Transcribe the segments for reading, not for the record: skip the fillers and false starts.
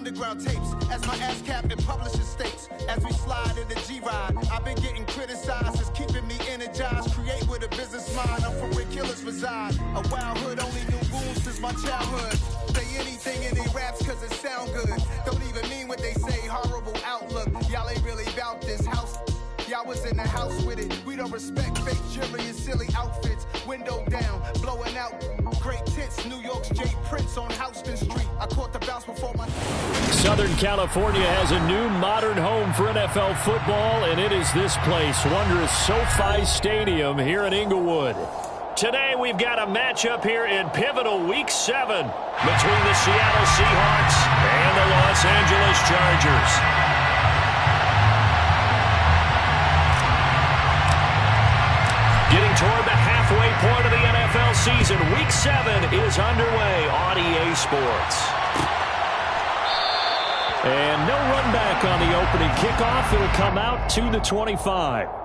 underground tapes. As my ass cap in publishing states. As we slide in the G-Ride. I've been getting criticized as keeping me energized. Create with a business mind. I'm from where killers reside. A wild hood, only knew goons since my childhood. Say anything in they raps cause it sound good. Don't even mean what they say. Horrible outlook. Y'all ain't really about this house. Y'all was in the house with it. We don't respect fake jewelry and silly outfits. Window down, blowing out great tits. New York's J. Prince on Houston Street. I caught the bounce before my... Southern California has a new modern home for NFL football, and it is this place, wondrous SoFi Stadium here in Inglewood. Today we've got a matchup here in pivotal Week 7 between the Seattle Seahawks and the Los Angeles Chargers. Getting toward the halfway point of the NFL season, Week 7 is underway on EA Sports. And no run back on the opening kickoff. It'll come out to the 25.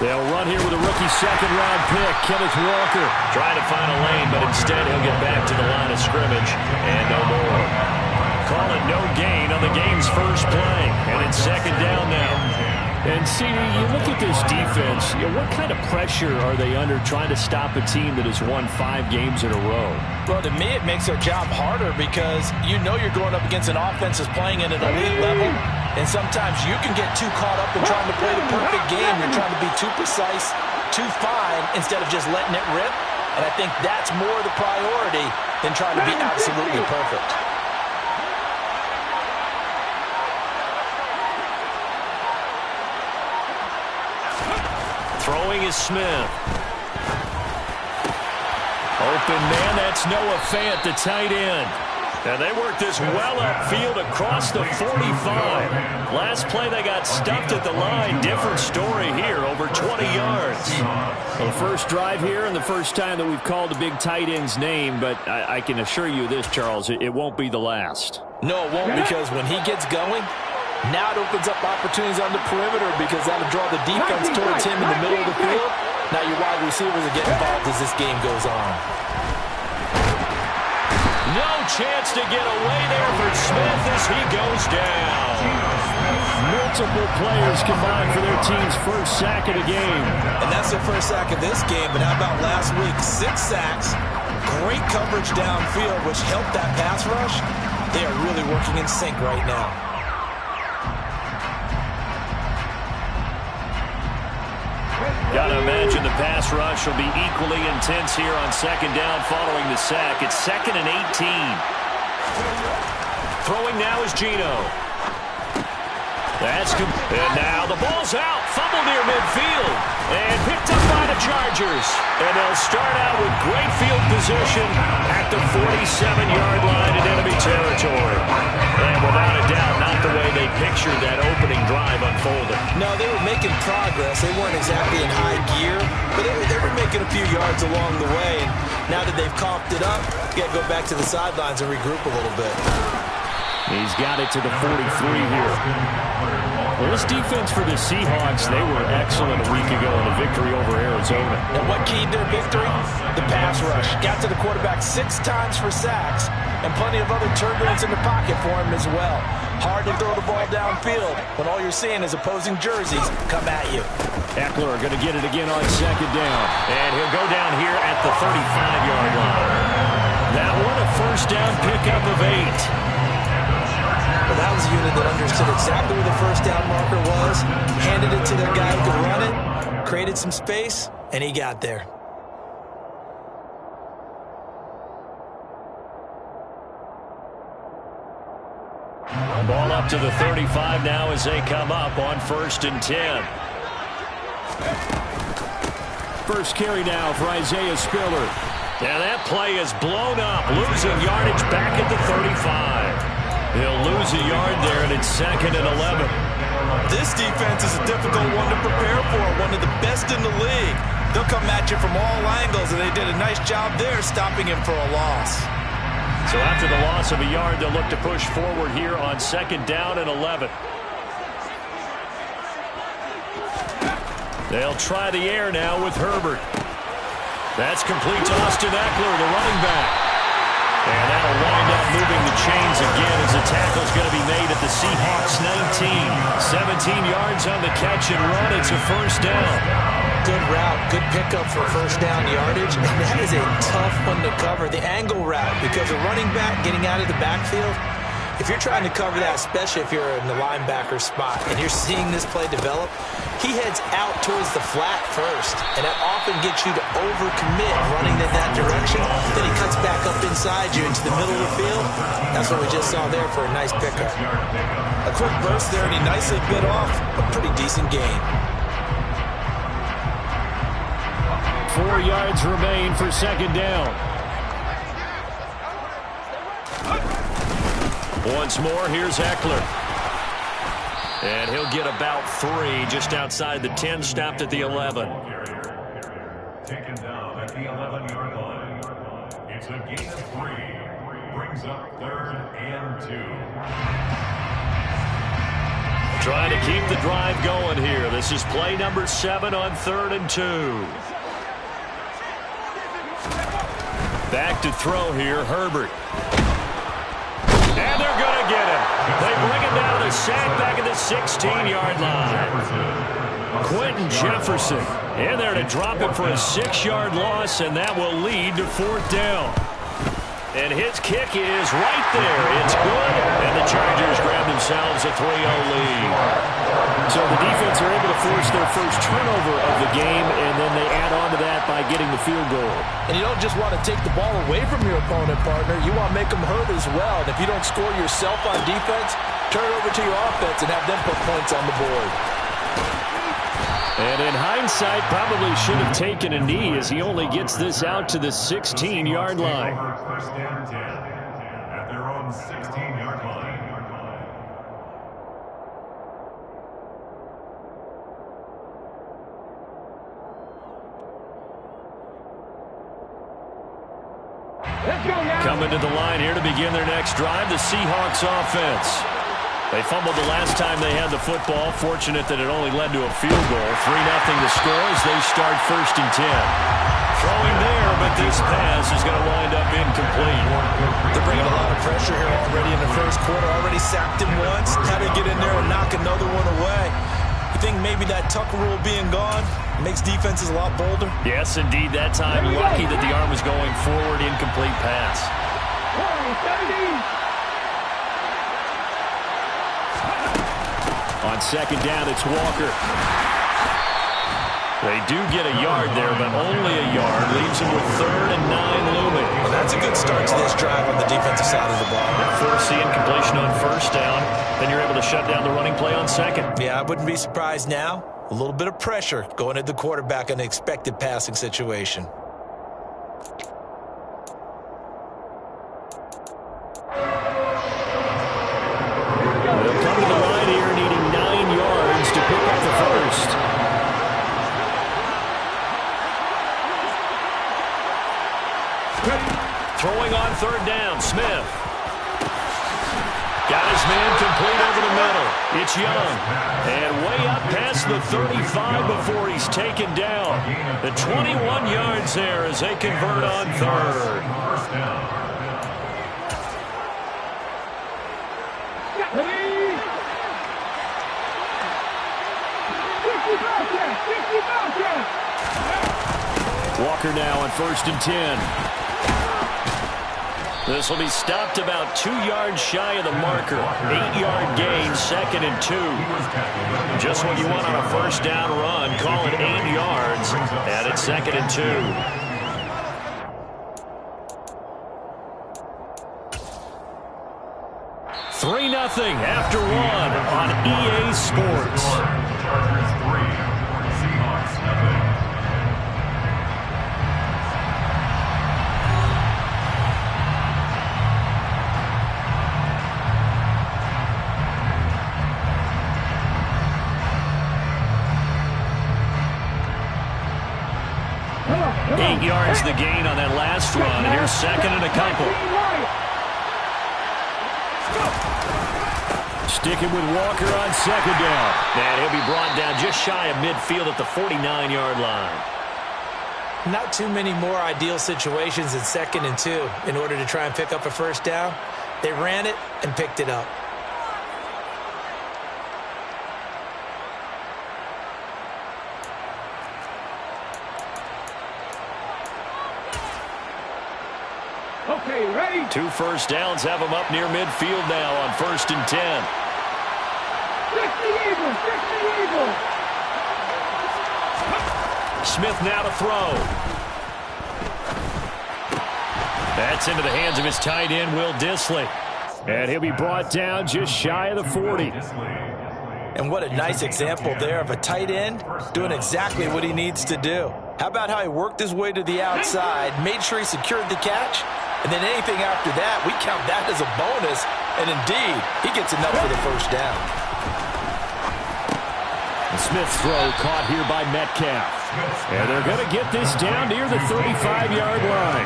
They'll run here with a rookie second-round pick, Kenneth Walker. Trying to find a lane, but instead he'll get back to the line of scrimmage and no more. Calling no gain on the game's first play, and it's second down now. And, CD, you look at this defense, what kind of pressure are they under trying to stop a team that has won 5 games in a row? Well, to me, it makes their job harder because you know you're going up against an offense that's playing at an elite level. And sometimes you can get too caught up in trying to play the perfect game. You're trying to be too precise, too fine, instead of just letting it rip. And I think that's more the priority than trying to be absolutely perfect. Throwing is Smith. Open man, that's Noah Fant, the tight end. And they worked this well upfield across the 45. Last play they got stuffed at the line. Different story here, over 20 yards. Well, the first drive here and the first time that we've called a big tight end's name, but I can assure you this, Charles, it won't be the last. No, it won't, because when he gets going, now it opens up opportunities on the perimeter because that'll draw the defense towards him in the middle of the field. Now your wide receivers are getting involved as this game goes on. No chance to get away there for Smith as he goes down. Multiple players combined for their team's first sack of the game. And that's their first sack of this game, but how about last week? 6 sacks, great coverage downfield, which helped that pass rush. They are really working in sync right now. Gotta imagine the pass rush will be equally intense here on second down following the sack. It's 2nd and 18. Throwing now is Geno. That's good. And now the ball's out. Fumble near midfield. And picked up by the Chargers. And they'll start out with great field position at the 47-yard line in enemy territory. And without a doubt, not the way they pictured that opening drive unfolding. No, they were making progress. They weren't exactly in high gear, but they were making a few yards along the way. And now that they've comped it up, you got to go back to the sidelines and regroup a little bit. He's got it to the 43 here. Well, this defense for the Seahawks, they were excellent a week ago in a victory over Arizona. And what keyed their victory? The pass rush. Got to the quarterback 6 times for sacks, and plenty of other turbulence in the pocket for him as well. Hard to throw the ball downfield when all you're seeing is opposing jerseys come at you. Eckler going to get it again on second down. And he'll go down here at the 35-yard line. That one a first down pickup of 8. Well, that was a unit that understood exactly where the first down marker was, handed it to their guy who could run it, created some space, and he got there. Ball up to the 35 now as they come up on 1st and 10. First carry now for Isaiah Spiller. Now that play is blown up, losing yardage back at the 35. He'll lose a yard there, and it's 2nd and 11. This defense is a difficult one to prepare for are one of the best in the league. They'll come at you from all angles, and they did a nice job there stopping him for a loss. So after the loss of a yard, they'll look to push forward here on 2nd down and 11. They'll try the air now with Herbert. That's complete to Austin Eckler, the running back. And that'll wind up moving the chains again as the tackle's going to be made at the Seahawks 19. 17 yards on the catch and run. It's a first down. Good route, good pickup for first down yardage. And that is a tough one to cover, the angle route, because a running back getting out of the backfield, if you're trying to cover that, especially if you're in the linebacker spot and you're seeing this play develop, he heads out towards the flat first, and that often gets you to overcommit running in that direction. Then he cuts back up inside you into the middle of the field. That's what we just saw there for a nice pickup. A quick burst there, and he nicely bit off a pretty decent gain. 4 yards remain for 2nd down. Once more, here's Eckler. And he'll get about 3 just outside the 10, stopped at the 11. Taken down at the 11-yard line. It's a gain of 3. Brings up 3rd and 2. Trying to keep the drive going here. This is play number 7 on 3rd and 2. Back to throw here, Herbert. And they're going to get him. They bring him down to the sack back at the 16-yard line. Quentin Jefferson in there to drop it for a 6-yard loss, and that will lead to 4th down. And his kick is right there. It's good, and the Chargers grab themselves a 3-0 lead. So the defense are able to force their first turnover of the game, and then they add on to that by getting the field goal. And you don't just want to take the ball away from your opponent, partner. You want to make them hurt as well. And if you don't score yourself on defense, turn it over to your offense and have them put points on the board. And in hindsight, probably should have taken a knee as he only gets this out to the 16-yard line. First down 10 at their own 16-yard line. Coming to the line here to begin their next drive, the Seahawks offense. They fumbled the last time they had the football. Fortunate that it only led to a field goal. 3-0 the score as they start 1st and 10. Throwing there, but this pass is going to wind up incomplete. They're bringing a lot of pressure here already in the first quarter. Already sacked him once. Had to get in there and knock another one away. You think maybe that Tucker rule being gone makes defenses a lot bolder? Yes, indeed. That time, lucky that the arm was going forward. Incomplete pass. On 2nd down, it's Walker. They do get a yard there, but only a yard. Leaves them with 3rd and 9 looming. Well, that's a good start to this drive on the defensive side of the ball. Force the incompletion on 1st down. Then you're able to shut down the running play on 2nd. Yeah, I wouldn't be surprised now. A little bit of pressure going at the quarterback in an expected passing situation. They'll come to the line here needing 9 yards to pick up the first. Throwing on 3rd down, Smith. Got his man complete over the middle. It's Young. And way up past the 35 before he's taken down. The 21 yards there as they convert on 3rd. First down. Walker now on 1st and 10. This will be stopped about 2 yards shy of the marker. 8-yard gain, 2nd and 2. Just what you want on a 1st down run. Call it 8 yards, and it's 2nd and 2. 3-0 after 1 on EA Sports. Chargers 3, Seahawks 0. 8 yards the gain on that last run. Here's second and a couple. Sticking with Walker on second down. And he'll be brought down just shy of midfield at the 49-yard line. Not too many more ideal situations in 2nd and 2 in order to try and pick up a first down. They ran it and picked it up. Okay, ready? 2 first downs have them up near midfield now on 1st and 10. 60 Eagles, 60 Eagles. Smith now to throw. That's into the hands of his tight end, Will Dissly. And he'll be brought down just shy of the 40. And what a nice example there of a tight end doing exactly what he needs to do. How about how he worked his way to the outside, made sure he secured the catch, and then anything after that, we count that as a bonus. And indeed, he gets enough for the first down. The Smith's throw caught here by Metcalf. And they're going to get this down near the 35-yard line.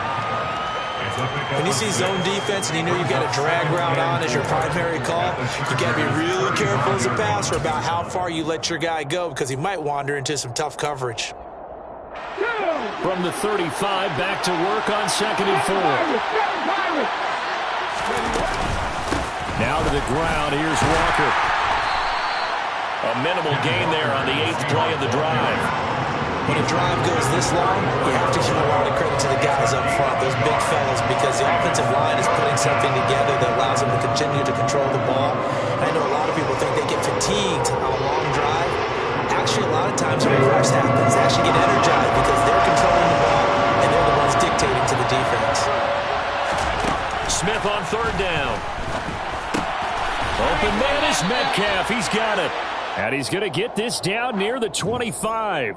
When you see zone defense and you know you've got a drag route on as your primary call, you got to be really careful as a passer about how far you let your guy go because he might wander into some tough coverage. From the 35, back to work on 2nd and 4. Now to the ground, here's Walker. A minimal gain there on the 8th play of the drive. When a drive goes this long, you have to give a lot of credit to the guys up front, those big fellas, because the offensive line is putting something together that allows them to continue to control the ball. I know a lot of people think they get fatigued on a long drive. Actually, a lot of times the reverse happens. They actually get energized because they're controlling the ball, and they're the ones dictating to the defense. Smith on 3rd down. Open man is Metcalf. He's got it. And he's going to get this down near the 25.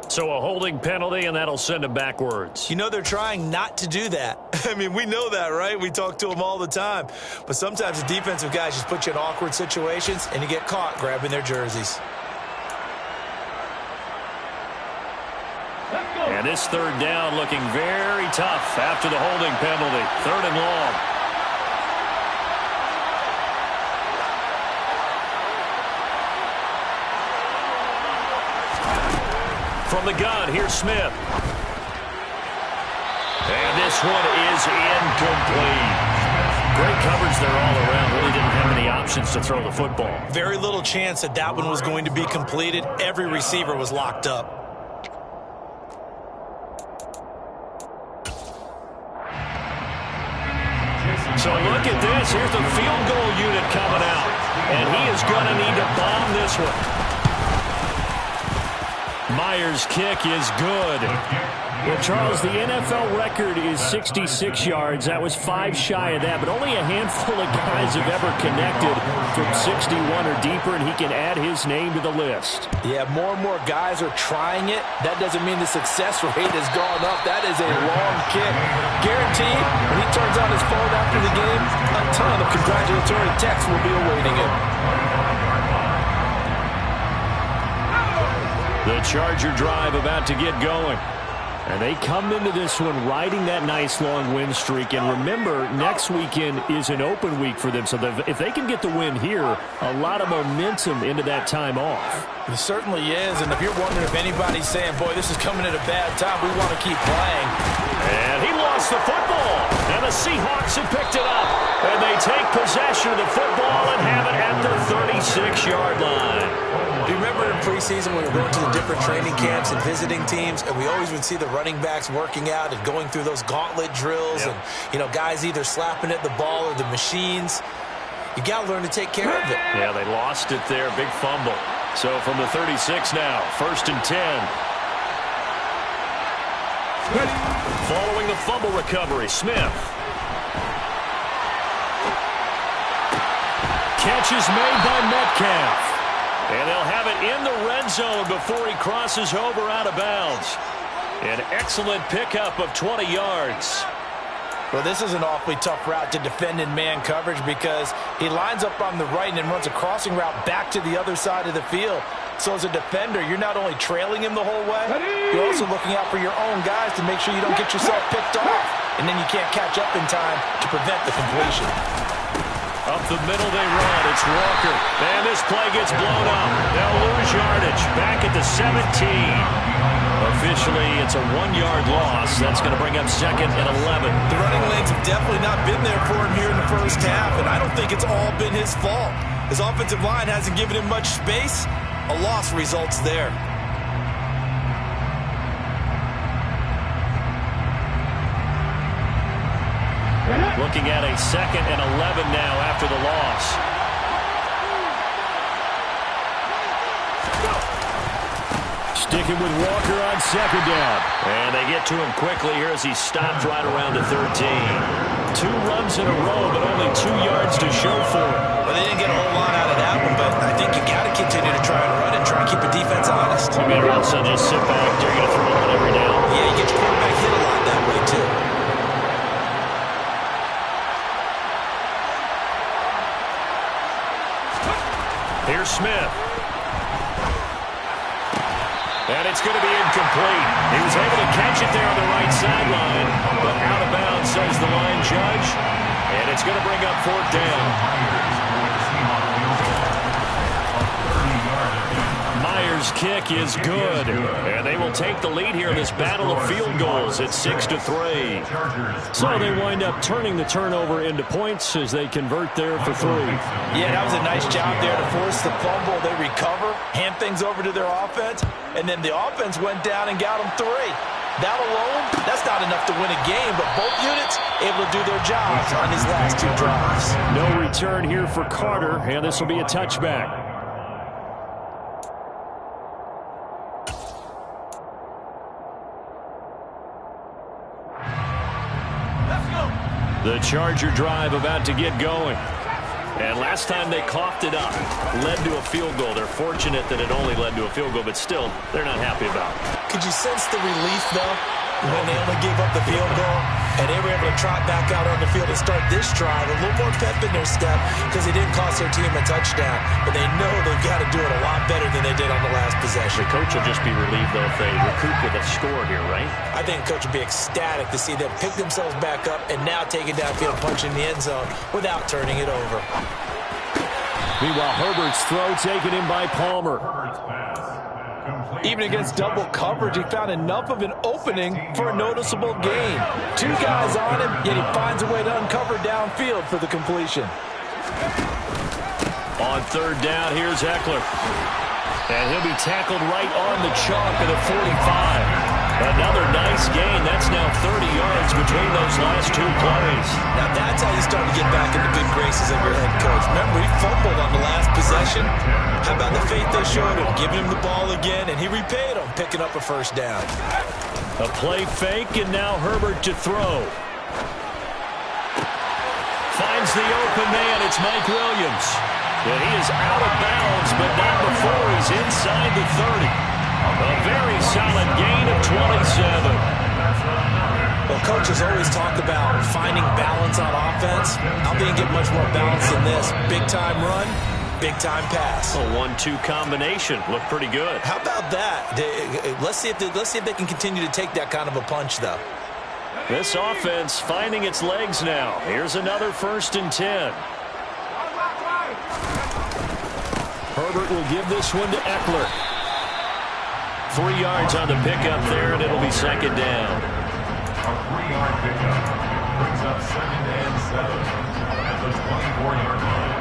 So a holding penalty, and that'll send him backwards. You know they're trying not to do that. I mean, we know that, right? We talk to them all the time. But sometimes the defensive guys just put you in awkward situations, and you get caught grabbing their jerseys. And this 3rd down looking very tough after the holding penalty. 3rd and long. From the gun, here's Smith. And this one is incomplete. Great coverage there all around. Really didn't have any options to throw the football. Very little chance that that one was going to be completed. Every receiver was locked up. So look at this. Here's the field goal unit coming out. And he is going to need to bomb this one. Myers' kick is good. Well, Charles, the NFL record is 66 yards. That was 5 shy of that, but only a handful of guys have ever connected from 61 or deeper, and he can add his name to the list. Yeah, more and more guys are trying it. That doesn't mean the success rate has gone up. That is a long kick. Guaranteed, when he turns on his phone after the game, a ton of congratulatory texts will be awaiting him. The Charger drive about to get going. And they come into this one riding that nice long win streak. And remember, next weekend is an open week for them. So if they can get the win here, a lot of momentum into that time off. It certainly is. And if you're wondering if anybody's saying, boy, this is coming at a bad time, we want to keep playing. And he lost the football. And the Seahawks have picked it up. And they take possession of the football and have it at the 36-yard line. Do you remember in preseason when we were going to the different training camps and visiting teams, and we always would see the running backs working out and going through those gauntlet drills, and, you know, guys either slapping at the ball or the machines. You got to learn to take care of it. Yeah, they lost it there. Big fumble. So from the 36 now, 1st and 10. Following the fumble recovery, Smith. Catch is made by Metcalf. And they'll have it in the red zone before he crosses over out of bounds. An excellent pickup of 20 yards. Well, this is an awfully tough route to defend in man coverage because he lines up on the right and then runs a crossing route back to the other side of the field. So as a defender, you're not only trailing him the whole way, you're also looking out for your own guys to make sure you don't get yourself picked off. And then you can't catch up in time to prevent the completion. Up the middle they run. It's Walker. And this play gets blown up. They'll lose yardage. Back at the 17. Officially, it's a 1-yard loss. That's going to bring up 2nd and 11. The running lanes have definitely not been there for him here in the first half, and I don't think it's all been his fault. His offensive line hasn't given him much space. A loss results there. Looking at a 2nd and 11 now after the loss. Sticking with Walker on 2nd down. And they get to him quickly here as he stopped right around the 13. 2 runs in a row, but only 2 yards to show for it. Well, they didn't get a whole lot out of that one, but I think you got to continue to try and run and try and keep the defense honest. You better also just sit back. They're going to throw it every down. Yeah, you get your quarterback hit a lot that way, too. Here's Smith. And it's going to be incomplete. He was able to catch it there on the right sideline, but out of bounds, says the line judge. And it's going to bring up 4th down. Myers' kick is good. And they will take the lead here in this battle of field goals at 6-3. So they wind up turning the turnover into points as they convert there for 3. Yeah, that was a nice job there to force the fumble. They recover, hand things over to their offense, and then the offense went down and got them 3. That alone, that's not enough to win a game, but both units able to do their jobs on these last 2 drives. No return here for Carter, and this will be a touchback. The Charger drive about to get going. And last time they coughed it up, led to a field goal. They're fortunate that it only led to a field goal, but still, they're not happy about it. Could you sense the relief, though, when they only gave up the field goal and they were able to trot back out on the field and start this drive? A little more pep in their step because they didn't cost their team a touchdown, but they know they've got to do it a lot better than they did on the last possession. The coach will just be relieved, though, if they recoup with a score here, right? I think the coach will be ecstatic to see them pick themselves back up and now take it downfield, punching the end zone without turning it over. Meanwhile, Herbert's throw taken in by Palmer. Even against double coverage, he found enough of an opening for a noticeable gain. 2 guys on him, yet he finds a way to uncover downfield for the completion. On 3rd down, here's Eckler. And he'll be tackled right on the chalk of the 45. Another nice gain. That's now 30 yards between those last 2 plays. Now that's how you start to get back in the good graces of your head coach. Remember, he fumbled on the last possession. How about the faith they showed him, giving him the ball again, and he repaid him, picking up a 1st down. A play fake, and now Herbert to throw. Finds the open man. It's Mike Williams. And he is out of bounds, but not before he's inside the 30. A very solid gain of 27. Well, coaches always talk about finding balance on offense. I don't think you get much more balance than this. Big-time run, big-time pass. A 1-2 combination. Looked pretty good. How about that? Let's see if they can continue to take that kind of a punch, though. This offense finding its legs now. Here's another 1st and 10. Herbert will give this one to Eckler. 3 yards on the pickup there, and it'll be 2nd down. A 3-yard pickup brings up 2nd and 7 at the 24-yard line.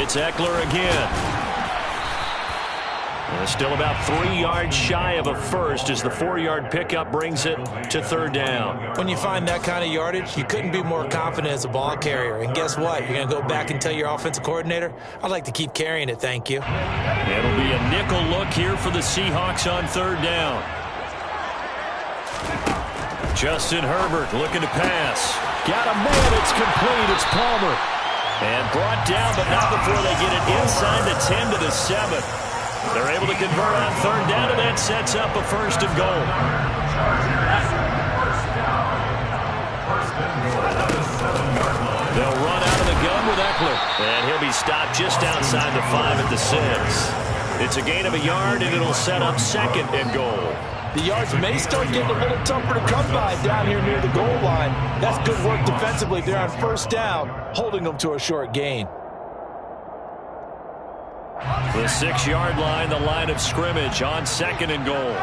It's Eckler again. And still about 3 yards shy of a first as the 4-yard pickup brings it to 3rd down. When you find that kind of yardage, you couldn't be more confident as a ball carrier. And guess what? You're going to go back and tell your offensive coordinator, I'd like to keep carrying it, thank you. It'll be a nickel look here for the Seahawks on 3rd down. Justin Herbert looking to pass. Got a man, it's complete, it's Palmer. And brought down, but not before they get it inside the 10 to the 7. They're able to convert on third down, and that sets up a first and goal. They'll run out of the gun with Eckler, and he'll be stopped just outside the 5 at the 6. It's a gain of a yard, and it'll set up second and goal. The yards may start getting a little tougher to come by down here near the goal line. That's good work defensively there on first down, holding them to a short gain. The 6-yard line, the line of scrimmage on second and goal.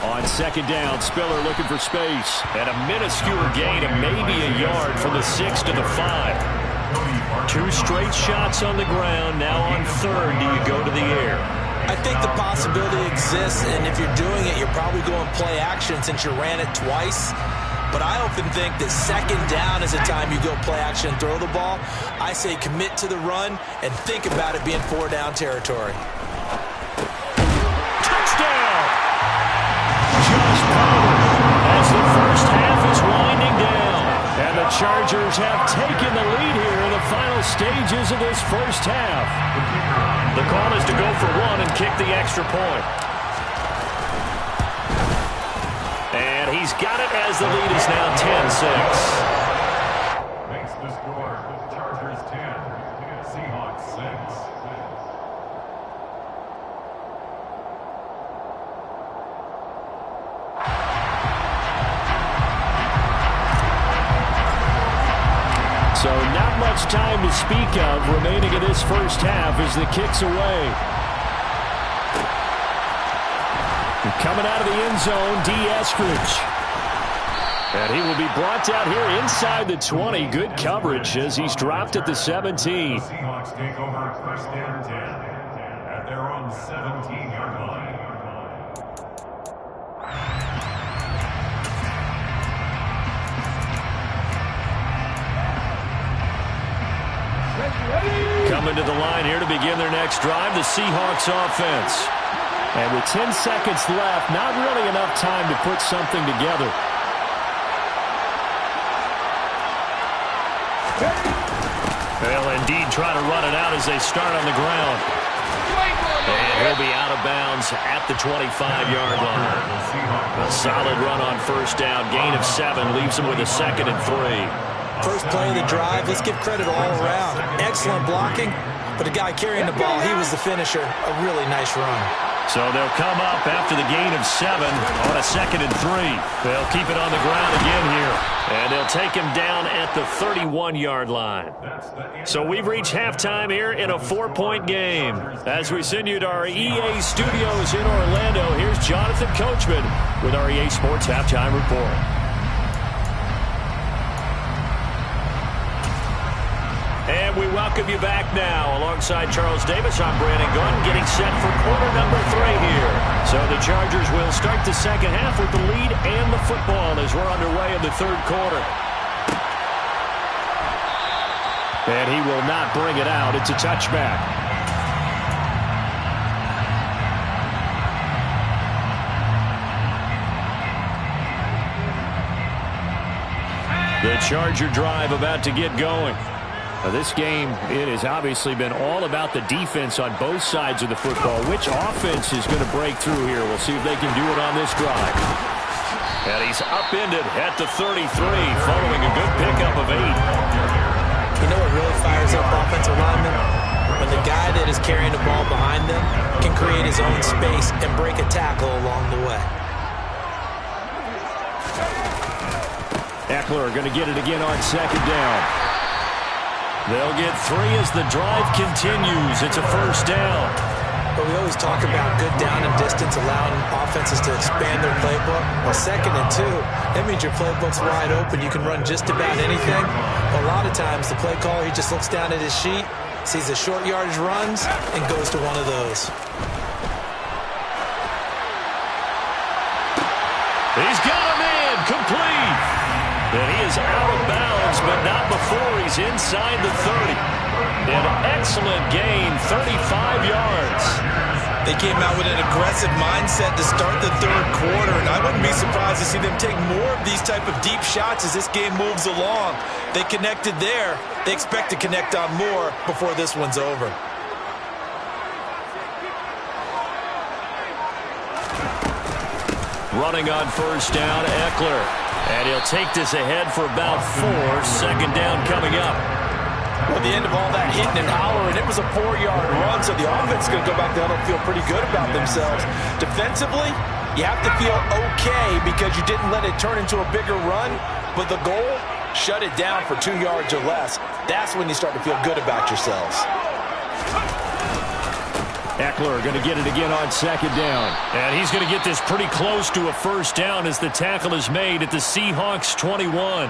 On second down, Spiller looking for space. And a minuscule gain of maybe a yard from the 6 to the 5. 2 straight shots on the ground. Now on third, do you go to the air? I think the possibility exists, and if you're doing it, you're probably going play action since you ran it twice. But I often think that second down is the time you go play action and throw the ball. I say commit to the run and think about it being 4-down territory. Touchdown! Josh Palmer as the first half is winding down. And the Chargers have taken the lead here in the final stages of this first half. The call is to go for 1 and kick the extra point. And he's got it as the lead is now 10-6. Makes the score Chargers 10, Seahawks 6. So not much time to speak of remaining in this first half as the kick's away. Coming out of the end zone, D. Eskridge. And he will be brought down here inside the 20. Good coverage as he's dropped at the 17. The Seahawks take over first and 10 at their own 17-yard line. Coming to the line here to begin their next drive, the Seahawks offense. And with 10 seconds left, not really enough time to put something together. They'll indeed try to run it out as they start on the ground. And he'll be out of bounds at the 25-yard line. A solid run on first down. Gain of 7 leaves him with a 2nd and 3. First play of the drive, let's give credit all around. Excellent blocking, but the guy carrying the ball, he was the finisher. A really nice run. So they'll come up after the gain of 7 on a 2nd and 3. They'll keep it on the ground again here. And they'll take him down at the 31-yard line. So we've reached halftime here in a 4-point game. As we send you to our EA studios in Orlando, here's Jonathan Coachman with our EA Sports Halftime Report. And we welcome you back now. Alongside Charles Davis, I'm Brandon Gunn, getting set for quarter number 3 here. So the Chargers will start the second half with the lead and the football as we're underway in the third quarter. And he will not bring it out. It's a touchback. The Charger drive about to get going. This game, it has obviously been all about the defense on both sides of the football. Which offense is going to break through here? We'll see if they can do it on this drive. And he's upended at the 33, following a good pickup of 8. You know what really fires up offensive linemen? When the guy that is carrying the ball behind them can create his own space and break a tackle along the way. Eckler going to get it again on second down. They'll get 3 as the drive continues. It's a first down. But we always talk about good down and distance, allowing offenses to expand their playbook. Well, 2nd and 2, that means your playbook's wide open. You can run just about anything. But a lot of times, the play caller, he just looks down at his sheet, sees the short yardage runs, and goes to one of those. He's got him in, complete. And he is out of bounds, but not before he's inside the 30. An excellent gain, 35 yards. They came out with an aggressive mindset to start the third quarter, and I wouldn't be surprised to see them take more of these type of deep shots as this game moves along. They connected there. They expect to connect on more before this one's over. Running on first down, Eckler. And he'll take this ahead for about 4. Second down coming up. Well, the end of all that hitting and hollering, it was a 4-yard run, so the offense is going to go back down and feel pretty good about themselves. Defensively, you have to feel okay because you didn't let it turn into a bigger run, but the goal, shut it down for 2 yards or less. That's when you start to feel good about yourselves. Eckler going to get it again on second down. And he's going to get this pretty close to a first down as the tackle is made at the Seahawks 21.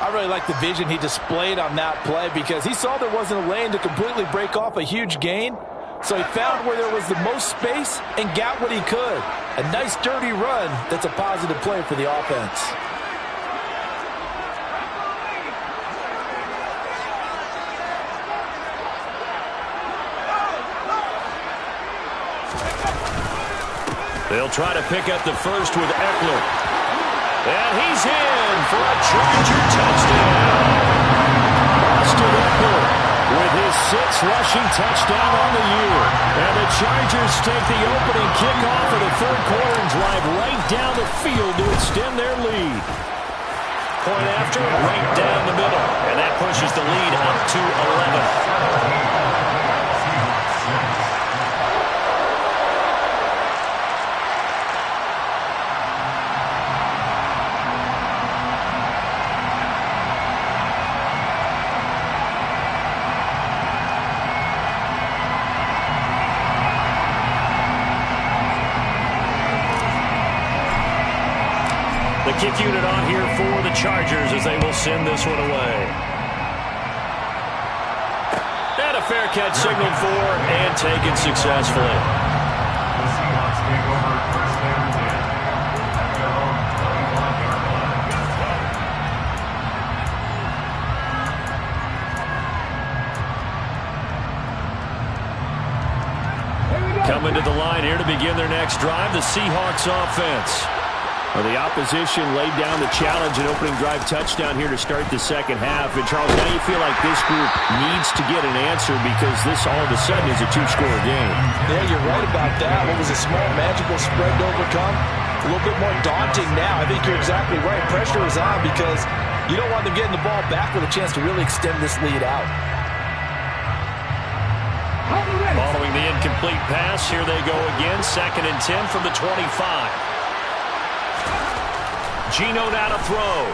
I really like the vision he displayed on that play because he saw there wasn't a lane to completely break off a huge gain. So he found where there was the most space and got what he could. A nice dirty run that's a positive play for the offense. They'll try to pick up the first with Eckler. And he's in for a Charger touchdown. Austin Eckler with his 6th rushing touchdown on the year. And the Chargers take the opening kickoff of the third quarter and drive right down the field to extend their lead. Point after, right down the middle. And that pushes the lead up to 11. The kick unit on here for the Chargers as they will send this one away. And a fair catch signaled for and taken successfully. The Seahawks take over first down and 10. At their own 25-yard line. Coming to the line here to begin their next drive, the Seahawks offense. Well, the opposition laid down the challenge and opening drive touchdown here to start the second half. And, Charles, now you feel like this group needs to get an answer because this all of a sudden is a 2-score game. Yeah, you're right about that. What was a small, magical spread to overcome? A little bit more daunting now. I think you're exactly right. Pressure is on because you don't want them getting the ball back with a chance to really extend this lead out. Following the incomplete pass, here they go again. 2nd and 10 from the 25. Geno now to throw.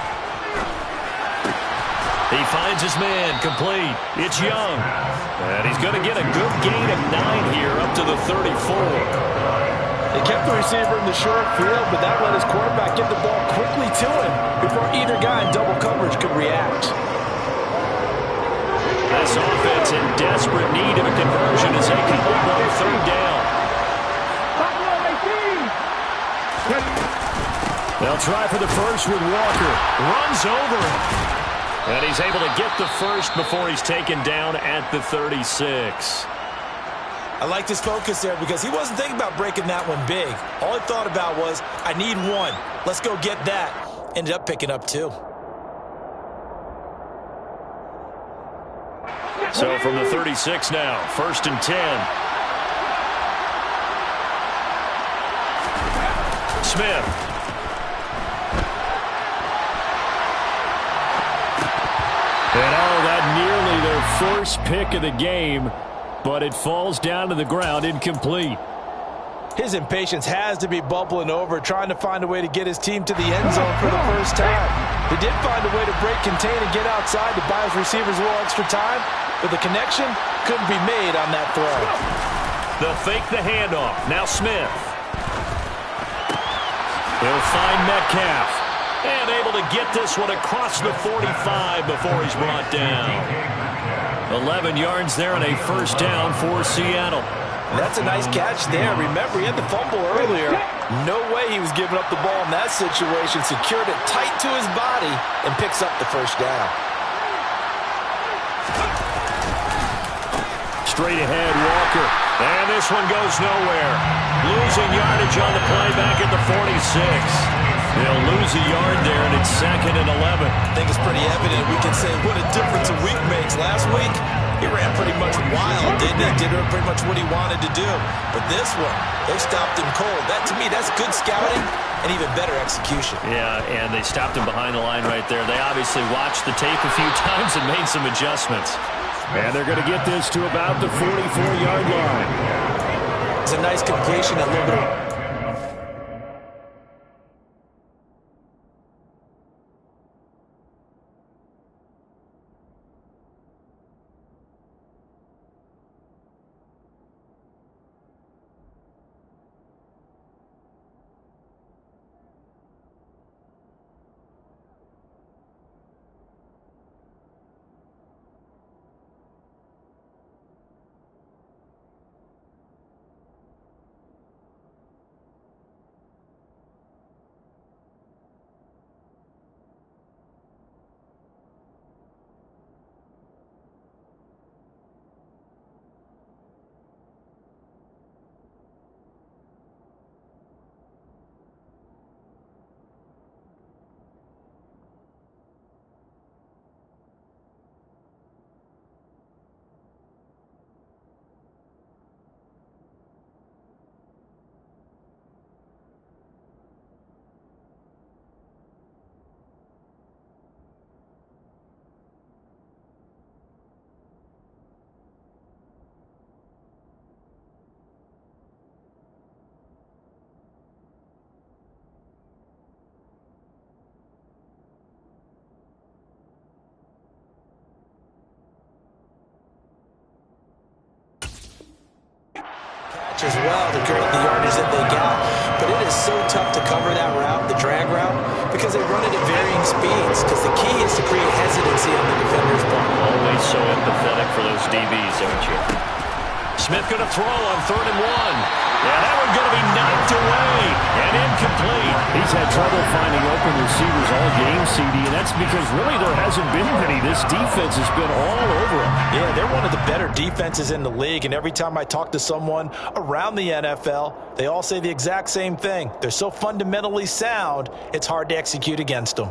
He finds his man, complete. It's Young. And he's going to get a good gain of 9 here up to the 34. They kept the receiver in the short field, but that let his quarterback get the ball quickly to him before either guy in double coverage could react. This offense in desperate need of a conversion as they come up on 3rd down. They'll try for the first with Walker. Runs over. And he's able to get the first before he's taken down at the 36. I liked his focus there because he wasn't thinking about breaking that one big. All he thought about was, I need 1. Let's go get that. Ended up picking up 2. So from the 36 now, 1st and 10. Smith. And that nearly their first pick of the game, but it falls down to the ground incomplete. His impatience has to be bubbling over, trying to find a way to get his team to the end zone for the first time. He did find a way to break contain and get outside to buy his receivers a little extra time, but the connection couldn't be made on that throw. They'll fake the handoff. Now Smith. He'll find Metcalf. And able to get this one across the 45 before he's brought down. 11 yards there and a first down for Seattle. That's a nice catch there. Remember, he had the fumble earlier. No way he was giving up the ball in that situation. Secured it tight to his body and picks up the first down. Straight ahead, Walker. And this one goes nowhere. Losing yardage on the play back at the 46. They'll lose a yard there, and it's 2nd and 11. I think it's pretty evident. We can say what a difference a week makes. Last week, he ran pretty much wild, didn't they did pretty much what he wanted to do. But this one, they stopped him cold. That, to me, that's good scouting and even better execution. Yeah, and they stopped him behind the line right there. They obviously watched the tape a few times and made some adjustments. And they're going to get this to about the 44-yard line. It's a nice completion, a little bit of... as well to create the yardage that they got. But it is so tough to cover that route, the drag route, because they run it at varying speeds. Because the key is to create hesitancy on the defender's part. Always so empathetic for those DBs, aren't you? Smith going to throw on 3rd and 1. Yeah, that one's going to be knocked away and incomplete. He's had trouble finding open receivers all game, CD, and that's because really there hasn't been many. This defense has been all over him. Yeah, they're one of the better defenses in the league, and every time I talk to someone around the NFL, they all say the exact same thing. They're so fundamentally sound, it's hard to execute against them.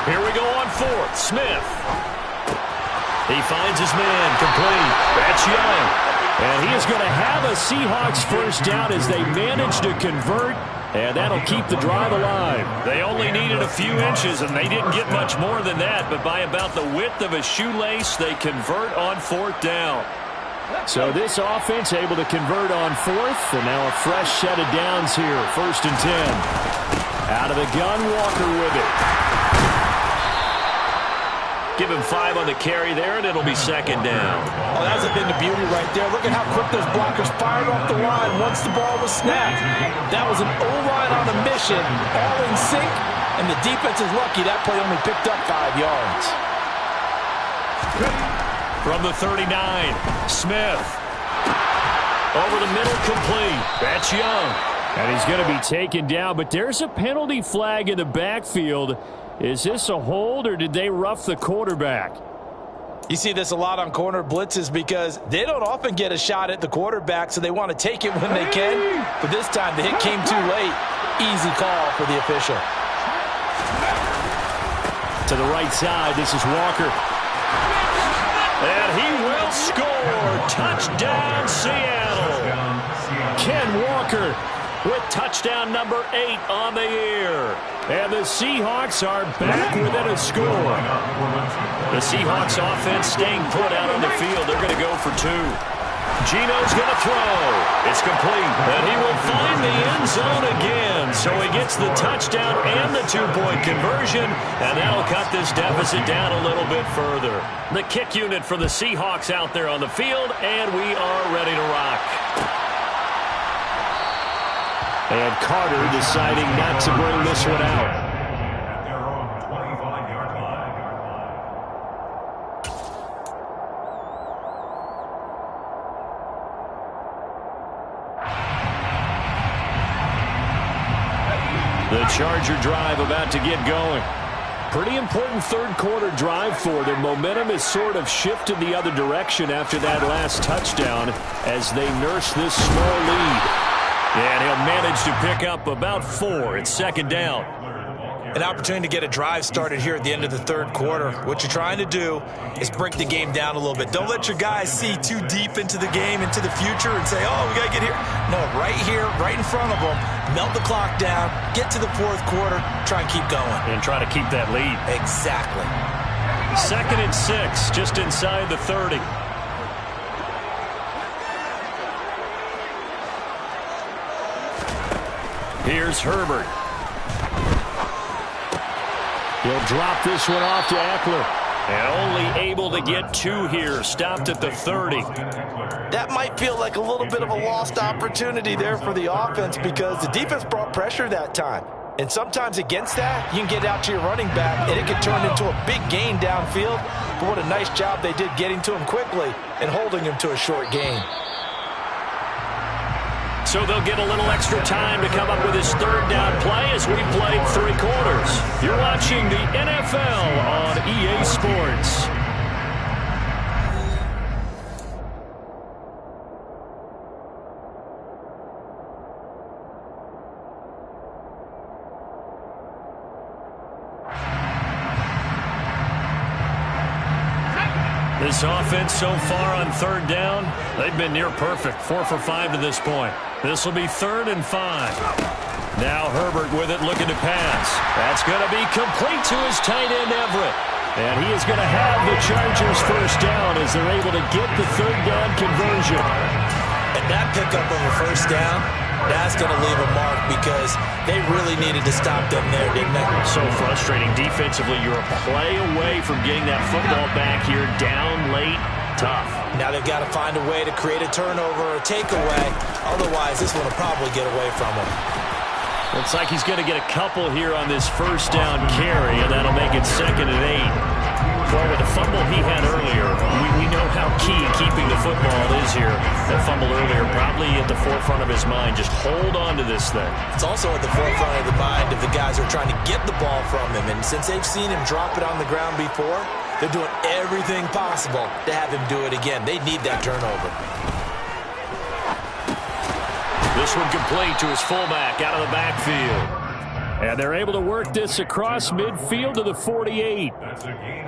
Here we go on 4th. Smith. He finds his man. Complete. That's Young. And he is going to have a Seahawks first down as they manage to convert. And that'll keep the drive alive. They only needed a few inches, and they didn't get much more than that. But by about the width of a shoelace, they convert on 4th down. So this offense able to convert on 4th. And now a fresh set of downs here. 1st and 10. Out of the gun, Walker with it. Give him 5 on the carry there, and it'll be 2nd down. Oh, that's a bit of beauty right there. Look at how quick those blockers fired off the line once the ball was snapped. That was an O-line on a mission, all in sync, and the defense is lucky that play only picked up 5 yards. From the 39, Smith. Over the middle, complete. That's Young. And he's going to be taken down, but there's a penalty flag in the backfield. Is this a hold, or did they rough the quarterback? You see this a lot on corner blitzes because they don't often get a shot at the quarterback, so they want to take it when they can. But this time, the hit came too late. Easy call for the official. To the right side, this is Walker. And he will score. Touchdown, Seattle. Ken Walker with touchdown number 8 on the year. And the Seahawks are back within a score. The Seahawks offense staying put out on the field. They're going to go for 2. Geno's going to throw. It's complete. And he will find the end zone again. So he gets the touchdown and the 2-point conversion. And that'll cut this deficit down a little bit further. The kick unit for the Seahawks out there on the field. And we are ready to rock. And Carter deciding not to bring this one out. At their own 25-yard line. The Charger drive about to get going. Pretty important third quarter drive for them. Momentum has sort of shifted the other direction after that last touchdown as they nurse this small lead. And he'll manage to pick up about 4. It's second down. An opportunity to get a drive started here at the end of the third quarter. What you're trying to do is break the game down a little bit. Don't let your guys see too deep into the game, into the future, and say, oh, we got to get here. No, right here, right in front of them, melt the clock down, get to the fourth quarter, try and keep going. And try to keep that lead. Exactly. 2nd and 6, just inside the 30. Here's Herbert. He'll drop this one off to Eckler. And only able to get 2 here. Stopped at the 30. That might feel like a little bit of a lost opportunity there for the offense because the defense brought pressure that time. And sometimes against that, you can get out to your running back, and it can turn into a big gain downfield. But what a nice job they did getting to him quickly and holding him to a short gain. So they'll get a little extra time to come up with his third down play as we played 3 quarters. You're watching the NFL on EA Sports. This offense so far on third down, they've been near perfect. 4 for 5 to this point. This will be 3rd and 5. Now Herbert with it, looking to pass. That's going to be complete to his tight end, Everett. And he is going to have the Chargers first down as they're able to get the third down conversion. And that pickup of a first down, that's going to leave a mark because they really needed to stop them there, didn't they? So frustrating. Defensively, you're a play away from getting that football back here down late. Tough. Now they've got to find a way to create a turnover or a takeaway. Otherwise, this one will probably get away from them. Looks like he's going to get a couple here on this first down carry, and that'll make it 2nd and 8. Well, with the fumble he had earlier, we know how key keeping the football is here. That fumble earlier probably at the forefront of his mind. Just hold on to this thing. It's also at the forefront of the mind of the guys who are trying to get the ball from him. And since they've seen him drop it on the ground before, they're doing everything possible to have him do it again. They need that turnover. This one complete to his fullback out of the backfield. And they're able to work this across midfield to the 48.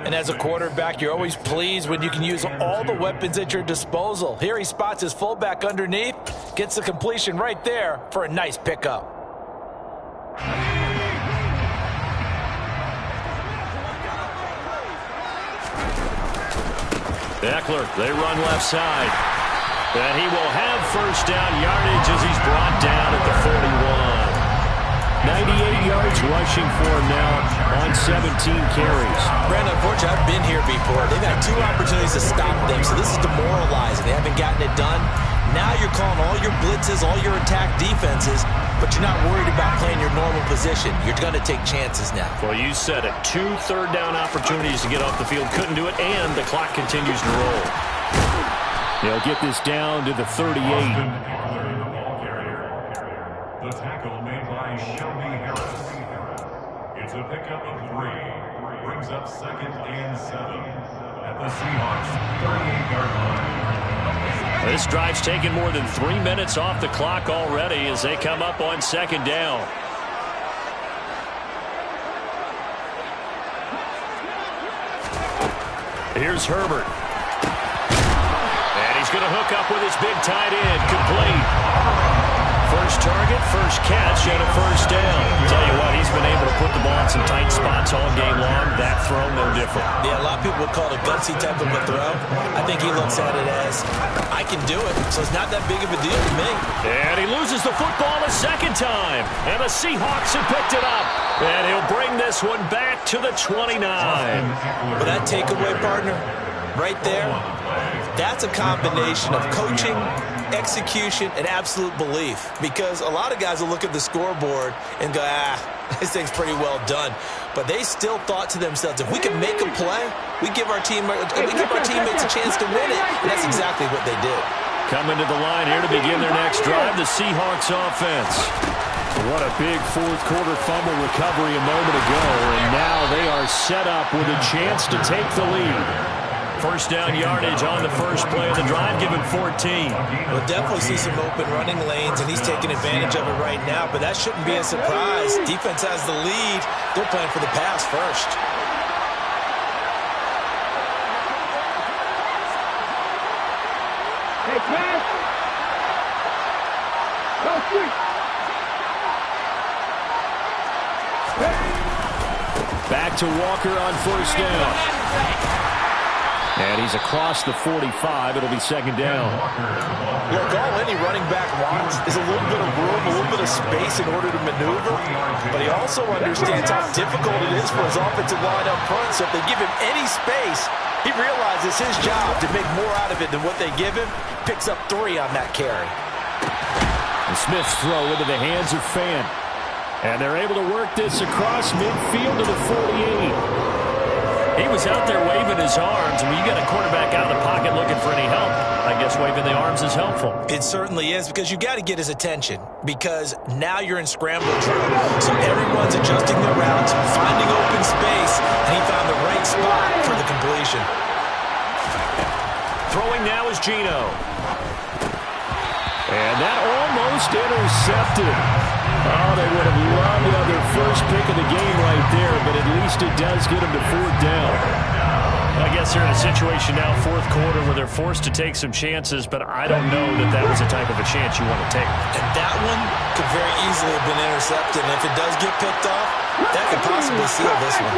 And as a quarterback, you're always pleased when you can use all the weapons at your disposal. Here he spots his fullback underneath, gets the completion right there for a nice pickup. Eckler, they run left side. And he will have first down yardage as he's brought down at the 41. 98 yards rushing for him now on 17 carries. Brandon, unfortunately, I've been here before. They've had 2 opportunities to stop them, so this is demoralizing. They haven't gotten it done. Now you're calling all your blitzes, all your attack defenses, but you're not worried about playing your normal position. You're going to take chances now. Well, you said it. 2 third-down opportunities to get off the field. Couldn't do it, and the clock continues to roll. They'll get this down to the 38. The tackle made by Shelby Harris. It's a pickup of 3. Brings up 2nd and 7 at the Seahawks 38-yard line. This drive's taken more than 3 minutes off the clock already as they come up on 2nd down. Here's Herbert. And he's going to hook up with his big tight end. Complete. First target, first catch, and a first down. Tell you what, he's been able to put the ball in some tight spots all game long. That throw, no different. Yeah, a lot of people would call it a gutsy type of a throw. I think he looks at it as, I can do it, so it's not that big of a deal to me. And he loses the football a second time. And the Seahawks have picked it up. And he'll bring this one back to the 29. But that takeaway, partner, right there, that's a combination of coaching, execution, and absolute belief. Because a lot of guys will look at the scoreboard and go, this thing's pretty well done. But they still thought to themselves, if we can make a play, we give our teammates a chance to win it. And that's exactly what they did. Coming to the line here to begin their next drive, the Seahawks offense. What a big fourth quarter fumble recovery a moment ago. And now they are set up with a chance to take the lead. First down yardage on the first play of the drive, given 14. We'll definitely see some open running lanes, and he's taking advantage of it right now, but that shouldn't be a surprise. Defense has the lead. They're playing for the pass first. Hey, pass. Go quick. Back to Walker on first down. And he's across the 45. It'll be second down. Look, all any running back wants is a little bit of room, a little bit of space in order to maneuver. But he also understands how difficult it is for his offensive line up front. So if they give him any space, he realizes his job to make more out of it than what they give him. Picks up 3 on that carry. And Smith's throw into the hands of Fan. And they're able to work this across midfield to the 48. He was out there waving his arms. When you got a quarterback out of the pocket looking for any help, I guess waving the arms is helpful. It certainly is, because you got to get his attention, because now you're in scramble drill. So everyone's adjusting their routes, finding open space, and he found the right spot for the completion. Throwing now is Geno. And that almost intercepted. Oh, they would have loved to have their first pick of the game right there, but at least it does get them to 4th down. I guess they're in a situation now, 4th quarter, where they're forced to take some chances, but I don't know that that was the type of a chance you want to take. And that one could very easily have been intercepted, and if it does get picked off, that could possibly seal this one.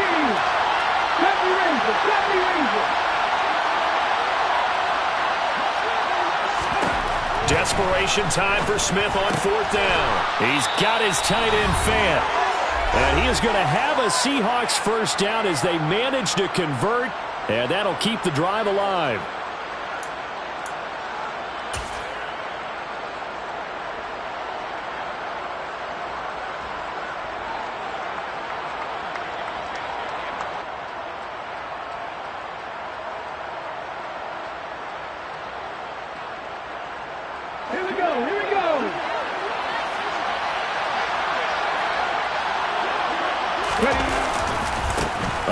Desperation time for Smith on 4th down. He's got his tight end Fan. And he is going to have a Seahawks first down as they manage to convert. And that'll keep the drive alive. Here we go, here we go. Ready.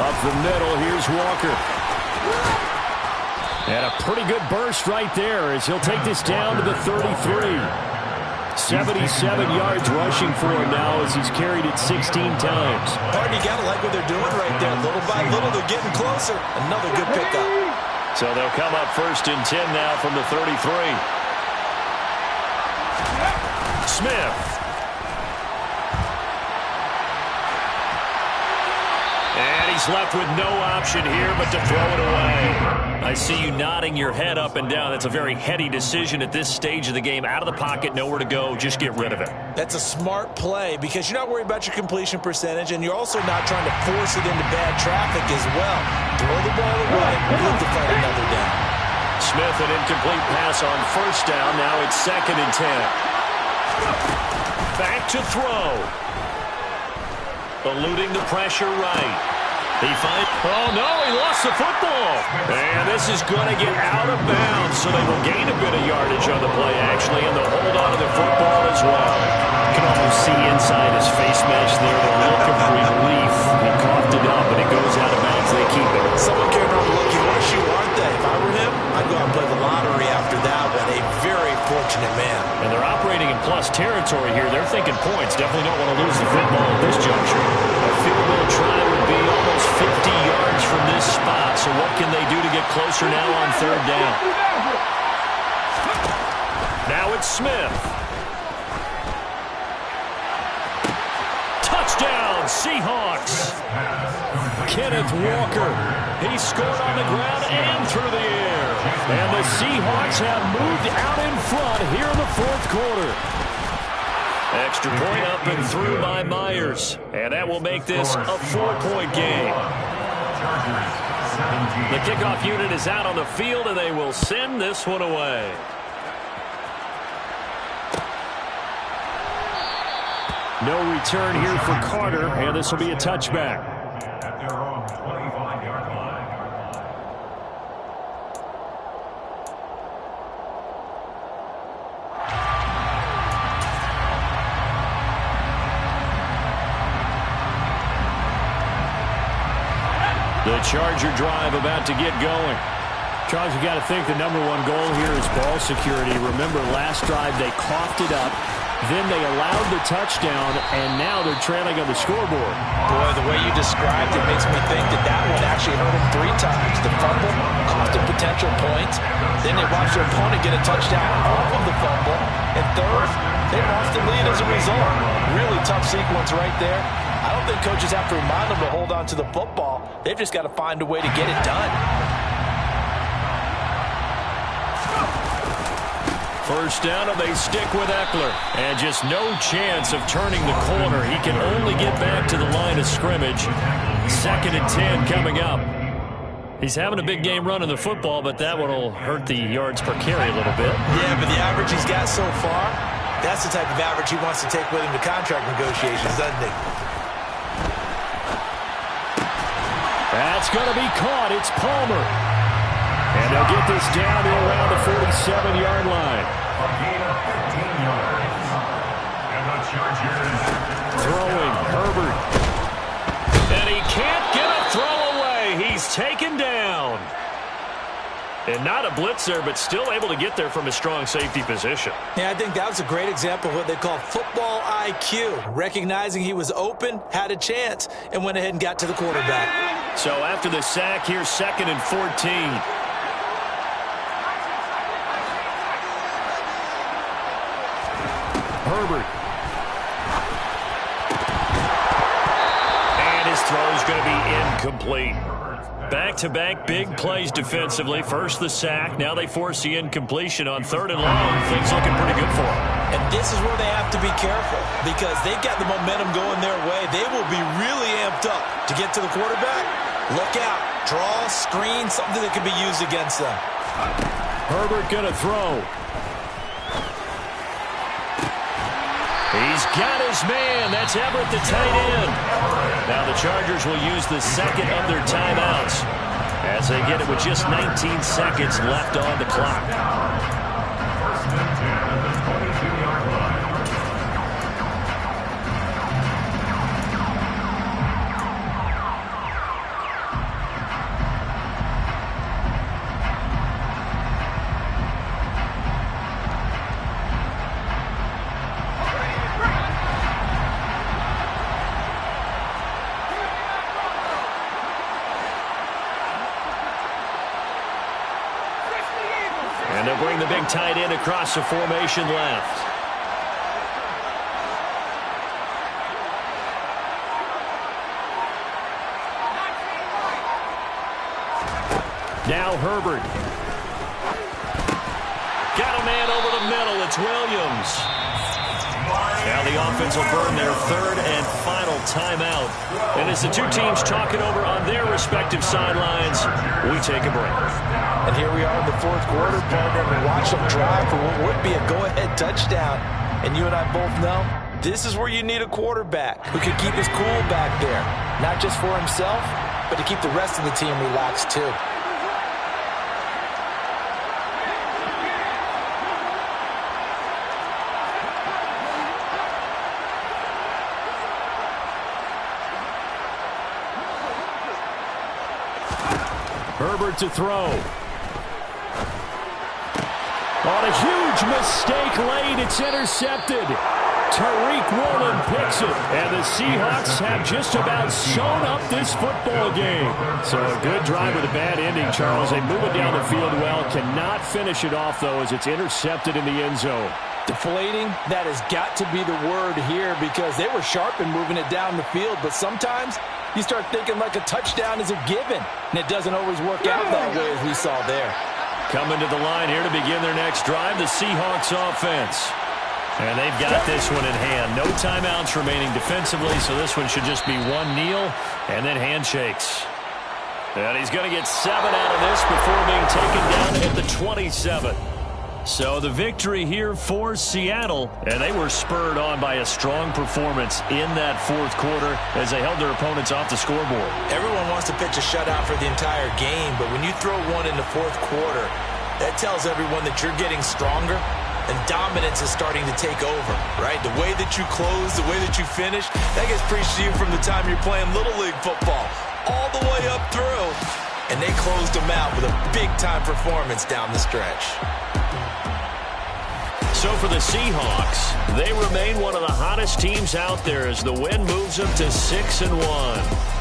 Up the middle, here's Walker. And a pretty good burst right there as he'll take this down to the 33. 77 yards rushing for him now as he's carried it 16 times. Hard, you got to like what they're doing right there. Little by little, they're getting closer. Another good pickup. So they'll come up 1st and 10 now from the 33. Smith. And he's left with no option here but to throw it away. I see you nodding your head up and down. That's a very heady decision at this stage of the game. Out of the pocket, nowhere to go. Just get rid of it. That's a smart play because you're not worried about your completion percentage, and you're also not trying to force it into bad traffic as well. Throw the ball away and look to find another down. Smith, an incomplete pass on 1st down. Now it's 2nd and 10. Back to throw. Eluding the pressure right. He finds... Oh, no, he lost the football. And this is going to get out of bounds, so they will gain a bit of yardage on the play, actually, and they'll hold on to the football as well. You can almost see inside his face mesh there the look of relief. He coughed it up, and it goes out of bounds. They keep it. Someone came around the lucky horseshoe, aren't they? If I were him, I'd go out and play the lottery after that one. A very fortunate man. And they're operating in plus territory here. They're thinking points. Definitely don't want to lose the football at this juncture. A field goal try would be almost 50 yards from this spot. So what can they do to get closer now on 3rd down? Now it's Smith. Touchdown, Seahawks. Kenneth Walker. He scored on the ground and through the air. And the Seahawks have moved out in front here in the 4th quarter. Extra point up and through by Myers. And that will make this a 4-point game. The kickoff unit is out on the field, and they will send this one away. No return here for Carter, and this will be a touchback. At their own 25-yard line. The Charger drive about to get going. Charles, you got to think the #1 goal here is ball security. Remember, last drive they coughed it up, then they allowed the touchdown, and now they're trailing on the scoreboard. Boy, the way you described it makes me think that one actually hurt them 3 times. The fumble cost them potential points. Then they watched their opponent get a touchdown off of the fumble. And third, they lost the lead as a result. Really tough sequence right there. I don't think coaches have to remind them to hold on to the football. They've just got to find a way to get it done. First down, and they stick with Eckler. And just no chance of turning the corner. He can only get back to the line of scrimmage. 2nd and 10 coming up. He's having a big game running the football, but that one will hurt the yards per carry a little bit. Yeah, but the average he's got so far, that's the type of average he wants to take with him to contract negotiations, doesn't he? That's going to be caught. It's Palmer. And they'll get this down to around the 47-yard line. A gain of 15 yards. And the Chargers. Throwing, Herbert. And he can't get a throw away. He's taken down. And not a blitzer, but still able to get there from a strong safety position. Yeah, I think that was a great example of what they call football IQ. Recognizing he was open, had a chance, and went ahead and got to the quarterback. So after the sack, here's 2nd and 14. Herbert. And his throw is going to be incomplete. Back-to-back big plays defensively. First the sack. Now they force the incompletion on 3rd and long. Things looking pretty good for them. And this is where they have to be careful because they've got the momentum going their way. They will be really amped up to get to the quarterback. Look out. Draw, screen, something that can be used against them. Herbert going to throw. He's got his man. That's Everett, the tight end. Now the Chargers will use the 2nd of their timeouts as they get it with just 19 seconds left on the clock. 1st and 10 at the 22-yard line. And they'll bring the big tight end across the formation left. Now Herbert. Got a man over the middle. It's Williams. Now the offense will burn their 3rd and final timeout. And as the two teams talk it over on their respective sidelines, we take a break. And here we are in the 4th quarter, partner, and watch them drive for what would be a go-ahead touchdown. And you and I both know this is where you need a quarterback who can keep his cool back there. Not just for himself, but to keep the rest of the team relaxed too. Herbert to throw. On a huge mistake late, it's intercepted. Tariq Woolen picks it, and the Seahawks have just about sewn up this football game. So a good drive with a bad ending, Charles. They move it down the field well, cannot finish it off, though, as it's intercepted in the end zone. Deflating, that has got to be the word here because they were sharp in moving it down the field, but sometimes you start thinking like a touchdown is a given, and it doesn't always work out that way as we saw there. Coming to the line here to begin their next drive, the Seahawks offense. And they've got this one in hand. No timeouts remaining defensively, so this one should just be one kneel and then handshakes. And he's going to get 7 out of this before being taken down at the 27. So the victory here for Seattle, and they were spurred on by a strong performance in that 4th quarter as they held their opponents off the scoreboard. Everyone wants to pitch a shutout for the entire game, but when you throw one in the 4th quarter, that tells everyone that you're getting stronger and dominance is starting to take over, right? The way that you close, the way that you finish, that gets preached to you from the time you're playing Little League football all the way up through. And they closed them out with a big-time performance down the stretch. So for the Seahawks, they remain one of the hottest teams out there as the win moves them to 6-1.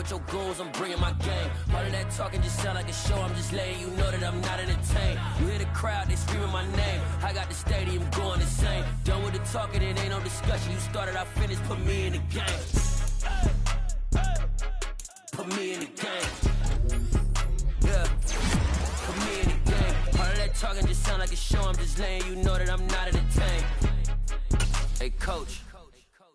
Your goals, I'm bringing my game. All of that talking just sound like a show. I'm just letting you know that I'm not entertained. You hear the crowd, they screaming my name. I got the stadium going insane. Done with the talking, it ain't no discussion. You started, I finished, put me in the game. Put me in the game. Yeah, put me in the game. All of that talking just sound like a show. I'm just letting you know that I'm not entertained. Hey, coach.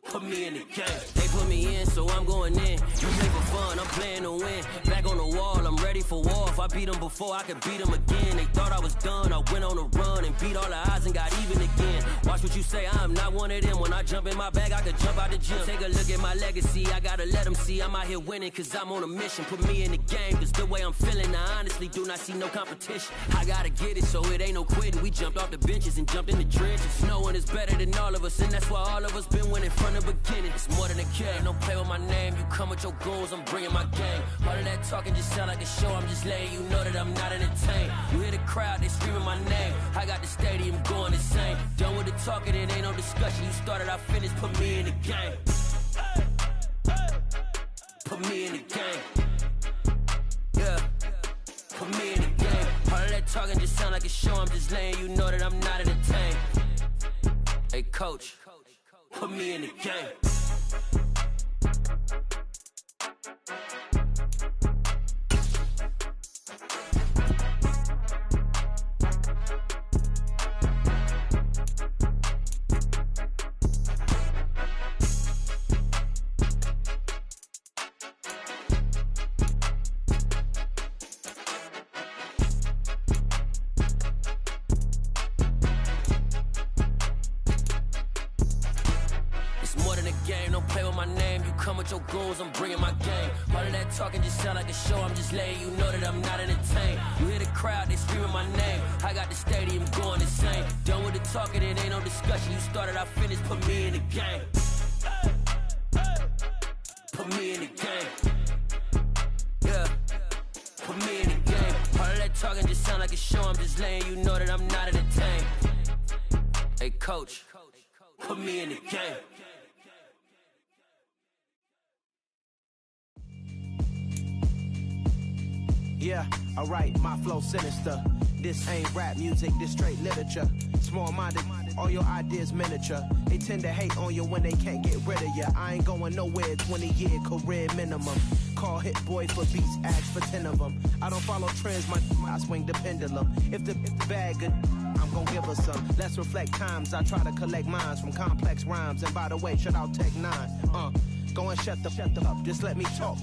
Put me in the game. They put me in, so I'm going in. You play for fun, I'm playing to win. Back on the wall, I'm ready for war. If I beat them before, I could beat them again. They thought I was done, I went on a run and beat all the odds and got even again. Watch what you say, I'm not one of them. When I jump in my bag, I could jump out the gym. Take a look at my legacy, I gotta let them see I'm out here winning, cause I'm on a mission. Put me in the game, cause the way I'm feeling, I honestly do not see no competition. I gotta get it, so it ain't no quitting. We jumped off the benches and jumped in the trenches. No one is better than all of us, and that's why all of us been winning from the beginning. It's more than a game, don't play with my name. You come with your goals, I'm bringing my game. All of that talking just sound like a show. I'm just letting you know that I'm not entertained. You hear the crowd, they screaming my name. I got the stadium going insane. Done with the talking, it ain't no discussion. You started, I finished, put me in the game. Put me in the game. Yeah, put me in the game. All of that talking just sound like a show. I'm just letting you know that I'm not entertained. Hey, coach. Put me in the game. Your goals, I'm bringing my game. All of that talking just sound like a show. I'm just letting you know that I'm not entertained. You hear the crowd, they screaming my name. I got the stadium going insane. Done with the talking, it ain't no discussion. You started, I finished, put me in the game. Put me in the game. Yeah, put me in the game. All of that talking just sound like a show. I'm just letting you know that I'm not entertained. Hey, coach, put me in the game. Yeah, alright, my flow sinister. This ain't rap music, this straight literature. Small-minded, all your ideas miniature. They tend to hate on you when they can't get rid of you. I ain't going nowhere, 20-year career minimum. Call Hit Boy for beats, ask for 10 of them. I don't follow trends, I swing the pendulum. If the bag good, I'm gon' give her some. Let's reflect times, I try to collect minds from complex rhymes. And by the way, shout out Tech 9. Go and shut the up, just let me talk.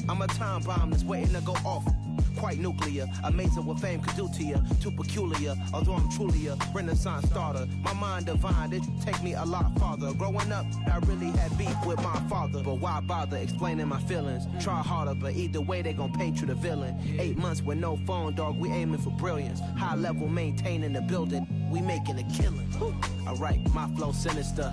I'm a time bomb that's waiting to go off. Quite nuclear, amazing what fame could do to you. Too peculiar, although I'm truly a renaissance starter. My mind divine, it take me a lot farther. Growing up, I really had beef with my father. But why bother explaining my feelings? Try harder, but either way they gon' paint you the villain. 8 months with no phone, dog, we aiming for brilliance. High level maintaining the building, we making a killing. Alright, my flow sinister.